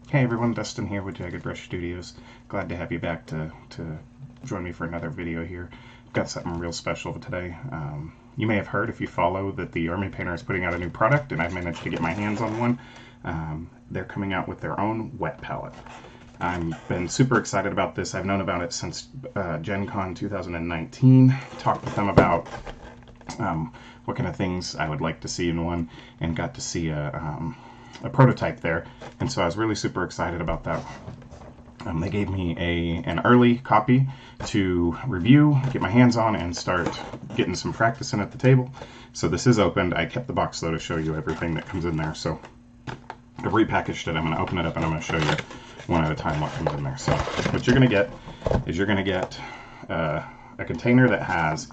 Hey everyone, Dustin here with Jagged Brush Studios. Glad to have you back to join me for another video here. I've got something real special today. You may have heard, if you follow, that the Army Painter is putting out a new product, and I've managed to get my hands on one. They're coming out with their own wet palette. I've been super excited about this. I've known about it since Gen Con 2019. Talked with them about what kind of things I would like to see in one, and got to see a prototype there, and so I was really super excited about that. They gave me an early copy to review, get my hands on, and start getting some practice in at the table. So this is opened. I kept the box though to show you everything that comes in there. So I've repackaged it. I'm going to open it up and I'm going to show you one at a time what comes in there. So what you're going to get is you're going to get a container that has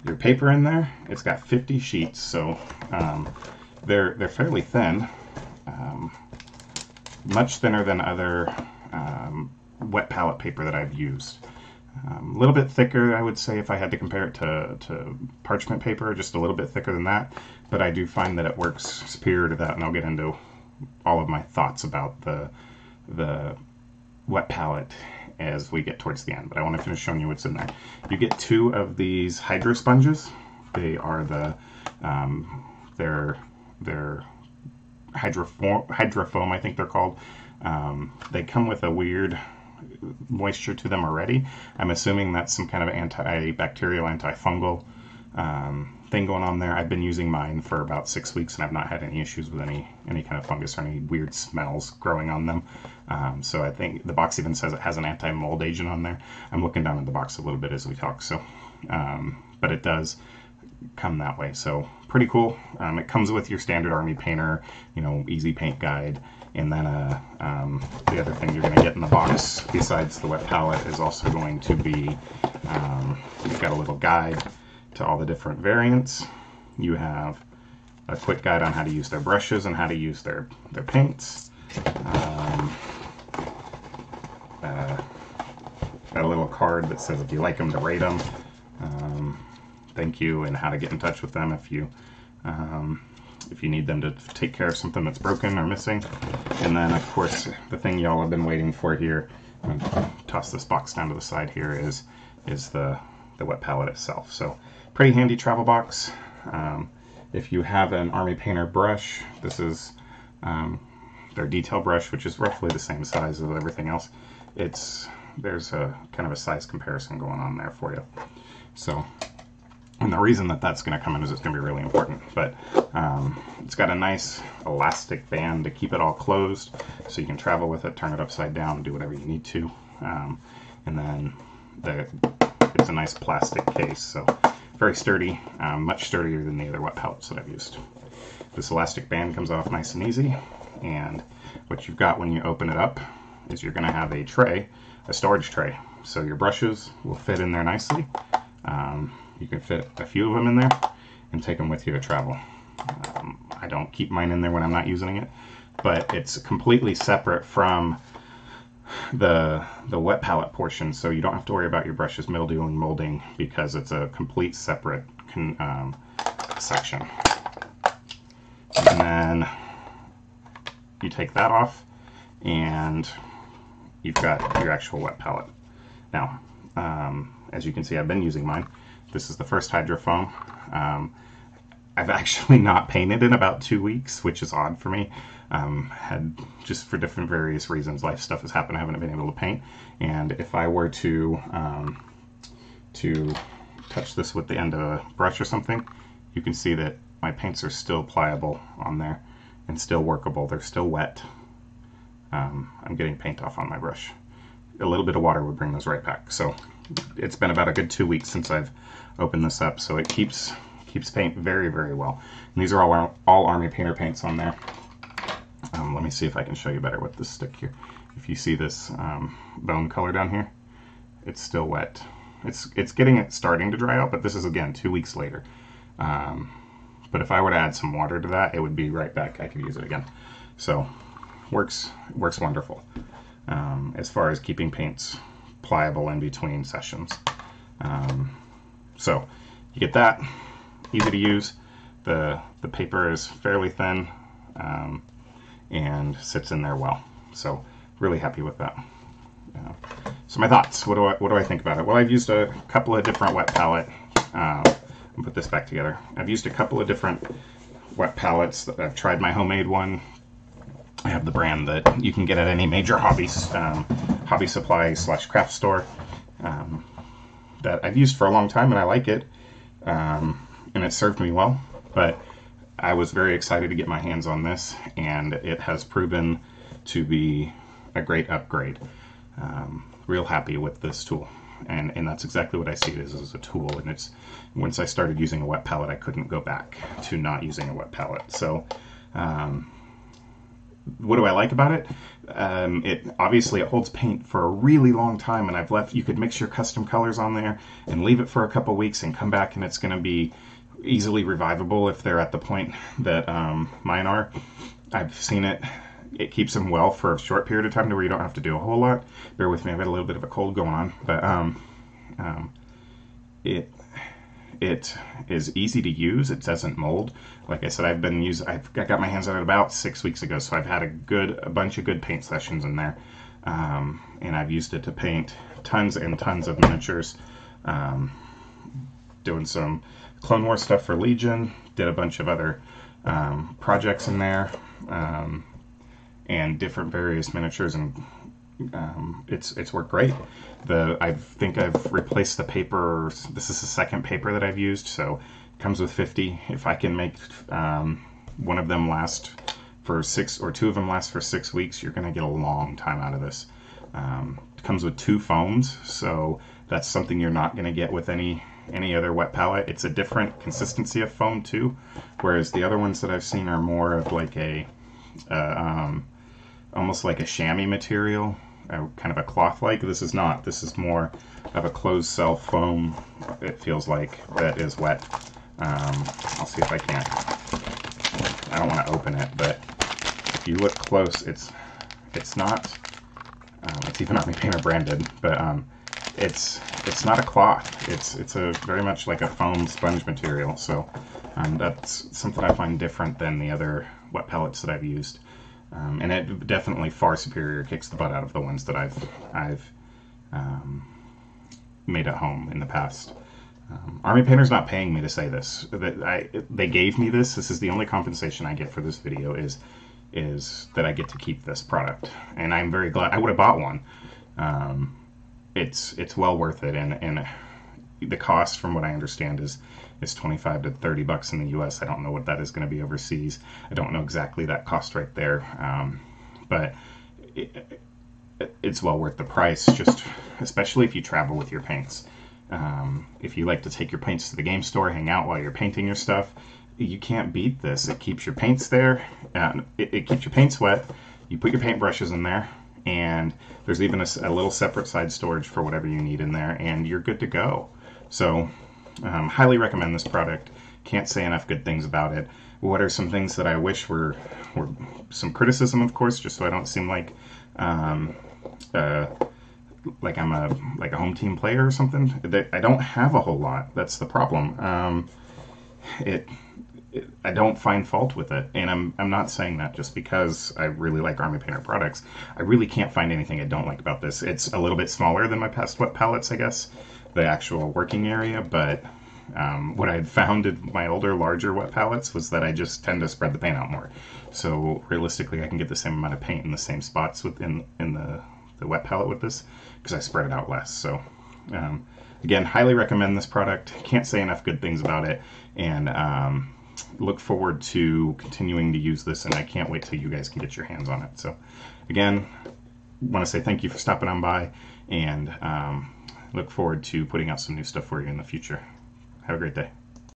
your paper in there. It's got 50 sheets, so they're fairly thin. Much thinner than other wet palette paper that I've used. A little bit thicker, I would say, if I had to compare it to parchment paper, just a little bit thicker than that, but I do find that it works superior to that, and I'll get into all of my thoughts about the wet palette as we get towards the end, but I want to finish showing you what's in there. You get 2 of these hydro sponges. They are the they're hydrofoam, I think they're called. They come with a weird moisture to them already. I'm assuming that's some kind of antibacterial, antifungal thing going on there. I've been using mine for about 6 weeks and I've not had any issues with any kind of fungus or any weird smells growing on them. So I think the box even says it has an anti-mold agent on there. I'm looking down at the box a little bit as we talk, so but it does come that way, so pretty cool. It comes with your standard Army Painter, easy paint guide, and then the other thing you're going to get in the box besides the wet palette is also going to be you've got a little guide to all the different variants. You have a quick guide on how to use their brushes and how to use their paints. Got a little card that says if you like them to rate them. Thank you, and how to get in touch with them if you need them to take care of something that's broken or missing. And then, of course, the thing y'all have been waiting for here, I'm going to toss this box down to the side here, is the wet palette itself. So pretty handy travel box. If you have an Army Painter brush, this is their detail brush, which is roughly the same size as everything else. There's a kind of a size comparison going on there for you. So, and the reason that that's going to come in is it's going to be really important. But it's got a nice elastic band to keep it all closed, so you can travel with it, turn it upside down, do whatever you need to. And then it's a nice plastic case, so very sturdy, much sturdier than the other wet palettes that I've used. This elastic band comes off nice and easy, and what you've got when you open it up is you're going to have a tray, a storage tray. So your brushes will fit in there nicely. You can fit a few of them in there and take them with you to travel. I don't keep mine in there when I'm not using it, but it's completely separate from the wet palette portion, so you don't have to worry about your brushes mildewing and molding because it's a complete separate section. And then you take that off and you've got your actual wet palette. Now, as you can see, I've been using mine. This is the first hydrofoam. I've actually not painted in about 2 weeks, which is odd for me. Had just for different various reasons, life stuff has happened. I haven't been able to paint, and if I were to touch this with the end of a brush or something, you can see that my paints are still pliable on there and still workable. They're still wet. I'm getting paint off on my brush. A little bit of water would bring those right back. So it's been about a good 2 weeks since I've opened this up, so it keeps paint very, very well. And these are all Army Painter paints on there. Let me see if I can show you better with this stick here. If you see this bone color down here, it's still wet. It's getting it starting to dry out, but this is again 2 weeks later. But if I were to add some water to that, it would be right back. I could use it again. So works wonderful as far as keeping paints pliable in between sessions. So you get that, easy to use. The paper is fairly thin and sits in there well. So really happy with that. So my thoughts, what do I think about it? Well, I've used a couple of different wet palette. I'll put this back together. I've used a couple of different wet palettes. I've tried my homemade one. I have the brand that you can get at any major hobby supply / craft store that I've used for a long time, and I like it, and it served me well. But I was very excited to get my hands on this, and it has proven to be a great upgrade. Real happy with this tool, and that's exactly what I see it as a tool. And it's, once I started using a wet palette, I couldn't go back to not using a wet palette. So what do I like about it? It obviously it holds paint for a really long time, and you could mix your custom colors on there and leave it for a couple weeks and come back, and it's going to be easily revivable if they're at the point that mine are. I've seen it. It keeps them well for a short period of time to where you don't have to do a whole lot. Bear with me, I've got a little bit of a cold going on, but it is easy to use. It doesn't mold. Like I said, I got my hands on it about 6 weeks ago, so I've had a bunch of good paint sessions in there, and I've used it to paint tons and tons of miniatures. Doing some Clone Wars stuff for Legion, did a bunch of other projects in there, and different various miniatures, and it's worked great. I think I've replaced the paper. This is the second paper that I've used, so it comes with 50. If I can make one of them last for 6, or 2 of them last for 6 weeks, you're going to get a long time out of this. It comes with 2 foams, so that's something you're not going to get with any other wet palette. It's a different consistency of foam too, whereas the other ones that I've seen are more of like a almost like a chamois material, kind of a cloth-like. This is not. This is more of a closed cell foam, it feels like, that is wet. I'll see if I can't. I don't want to open it, but if you look close, it's not. It's even Army Painter branded, but it's not a cloth. It's a very much like a foam sponge material. So that's something I find different than the other wet palettes that I've used. And it definitely far superior, kicks the butt out of the ones that I've made at home in the past. Army Painter's not paying me to say this. They gave me this. This is the only compensation I get for this video is that I get to keep this product, and I'm very glad. I would have bought one. It's well worth it, and the cost, from what I understand, is $25 to $30 in the US. I don't know what that is going to be overseas. I don't know exactly that cost right there, but it's well worth the price, just especially if you travel with your paints. If you like to take your paints to the game store, hang out while you're painting your stuff, you can't beat this. It keeps your paints there. It keeps your paints wet. You put your paint brushes in there, and there's even a little separate side storage for whatever you need in there, and you're good to go. So highly recommend this product. Can't say enough good things about it. What are some things that I wish were some criticism, of course, just so I don't seem like I'm a home team player or something? I don't have a whole lot. That's the problem. I don't find fault with it, and I'm not saying that just because I really like Army Painter products. I really can't find anything I don't like about this. It's a little bit smaller than my past wet palettes, I guess, the actual working area, but what I had found in my older, larger wet palettes was that I just tend to spread the paint out more. So realistically, I can get the same amount of paint in the same spots within the wet palette with this, because I spread it out less. So again, highly recommend this product. Can't say enough good things about it, and look forward to continuing to use this, and I can't wait till you guys can get your hands on it. So again, want to say thank you for stopping on by, and look forward to putting out some new stuff for you in the future. Have a great day.